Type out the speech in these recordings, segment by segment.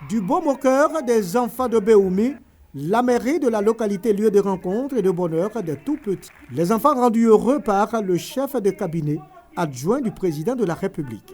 Du baume au cœur des enfants de Béoumi, la mairie de la localité lieu de rencontre et de bonheur des tout petits. Les enfants rendus heureux par le chef de cabinet adjoint du président de la République.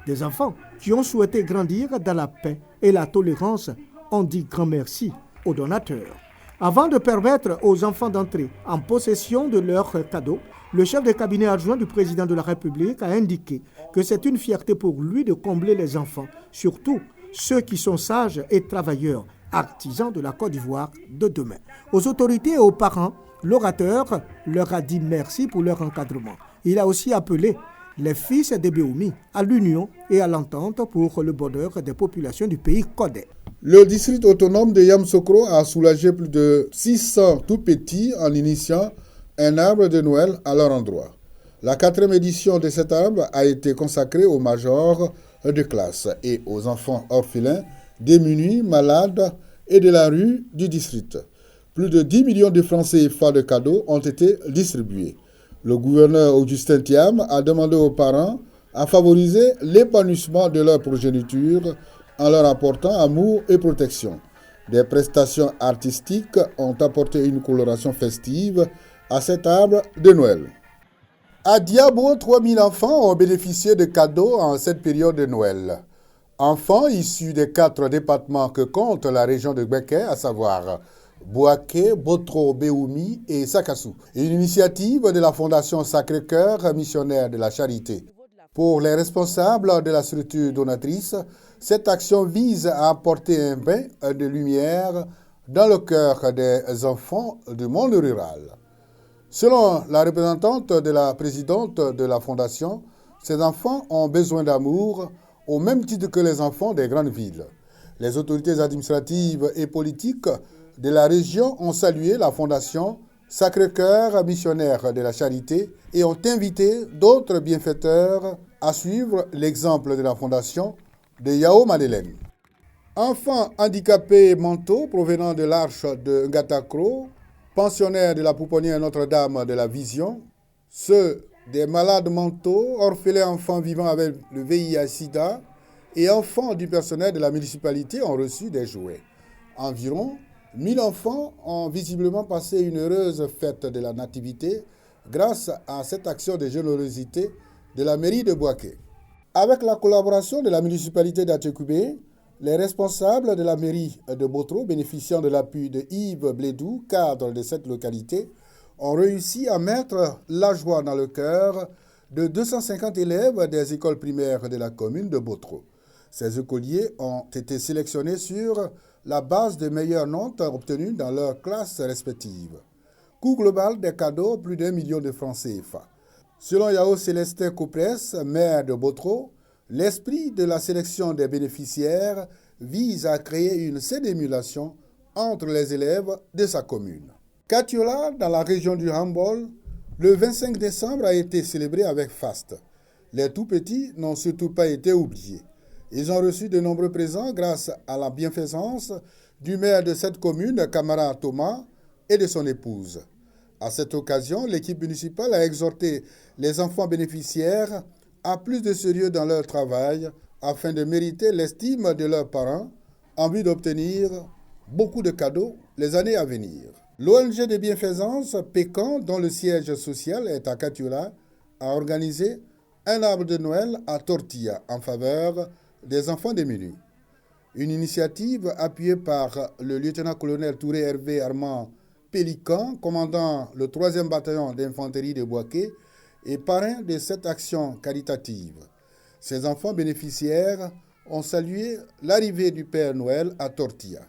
Des enfants qui ont souhaité grandir dans la paix et la tolérance ont dit grand merci aux donateurs. Avant de permettre aux enfants d'entrer en possession de leurs cadeaux, le chef de cabinet adjoint du président de la République a indiqué que c'est une fierté pour lui de combler les enfants, surtout ceux qui sont sages et travailleurs, artisans de la Côte d'Ivoire de demain. Aux autorités et aux parents, l'orateur leur a dit merci pour leur encadrement. Il a aussi appelé les fils de Béoumi à l'union et à l'entente pour le bonheur des populations du pays codé. Le district autonome de Yamoussoukro a soulagé plus de 600 tout-petits en initiant un arbre de Noël à leur endroit. La 4e édition de cet arbre a été consacrée aux majors de classe et aux enfants orphelins, démunis, malades et de la rue du district. Plus de 10 millions de francs CFA de cadeaux ont été distribués. Le gouverneur Augustin Thiam a demandé aux parents à favoriser l'épanouissement de leur progéniture en leur apportant amour et protection. Des prestations artistiques ont apporté une coloration festive à cet arbre de Noël. À Diabo, 3000 enfants ont bénéficié de cadeaux en cette période de Noël. Enfants issus des 4 départements que compte la région de Gbeke, à savoir Bouaké, Botro, Béoumi et Sakassou. Une initiative de la Fondation Sacré-Cœur, missionnaire de la Charité. Pour les responsables de la structure donatrice, cette action vise à apporter un bain de lumière dans le cœur des enfants du monde rural. Selon la représentante de la présidente de la Fondation, ces enfants ont besoin d'amour au même titre que les enfants des grandes villes. Les autorités administratives et politiques de la région ont salué la Fondation Sacré-Cœur, missionnaire de la Charité, et ont invité d'autres bienfaiteurs à suivre l'exemple de la Fondation de Yao Madeleine. Enfants handicapés mentaux provenant de l'Arche de Ngatakro, pensionnaires de la pouponnière Notre-Dame de la Vision, ceux des malades mentaux, orphelins enfants vivant avec le VIH-Sida et enfants du personnel de la municipalité ont reçu des jouets. Environ 1000 enfants ont visiblement passé une heureuse fête de la Nativité grâce à cette action de générosité de la mairie de Bouaké. Avec la collaboration de la municipalité d'Atchekoubé, les responsables de la mairie de Botro, bénéficiant de l'appui de Yves Blédou, cadre de cette localité, ont réussi à mettre la joie dans le cœur de 250 élèves des écoles primaires de la commune de Botro. Ces écoliers ont été sélectionnés sur la base des meilleures notes obtenues dans leurs classes respectives. Coût global des cadeaux, plus d'1 million de francs CFA. Selon Yao Célestin Coupresse, maire de Botro, l'esprit de la sélection des bénéficiaires vise à créer une saine émulation entre les élèves de sa commune. Katiola, dans la région du Hambol, le 25 décembre a été célébré avec faste. Les tout-petits n'ont surtout pas été oubliés. Ils ont reçu de nombreux présents grâce à la bienfaisance du maire de cette commune, Camara Thomas, et de son épouse. À cette occasion, l'équipe municipale a exhorté les enfants bénéficiaires à plus de sérieux dans leur travail afin de mériter l'estime de leurs parents en vue d'obtenir beaucoup de cadeaux les années à venir. L'ONG de bienfaisance Pécan, dont le siège social est à Katiola, a organisé un arbre de Noël à Tortilla en faveur des enfants démunis. Une initiative appuyée par le lieutenant-colonel Touré Hervé Armand Pélican, commandant le 3e bataillon d'infanterie de Bouaké, et parrain de cette action caritative. Ces enfants bénéficiaires ont salué l'arrivée du Père Noël à Tortilla.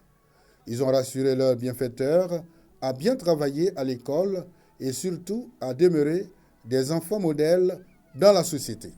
Ils ont rassuré leurs bienfaiteurs à bien travailler à l'école et surtout à demeurer des enfants modèles dans la société.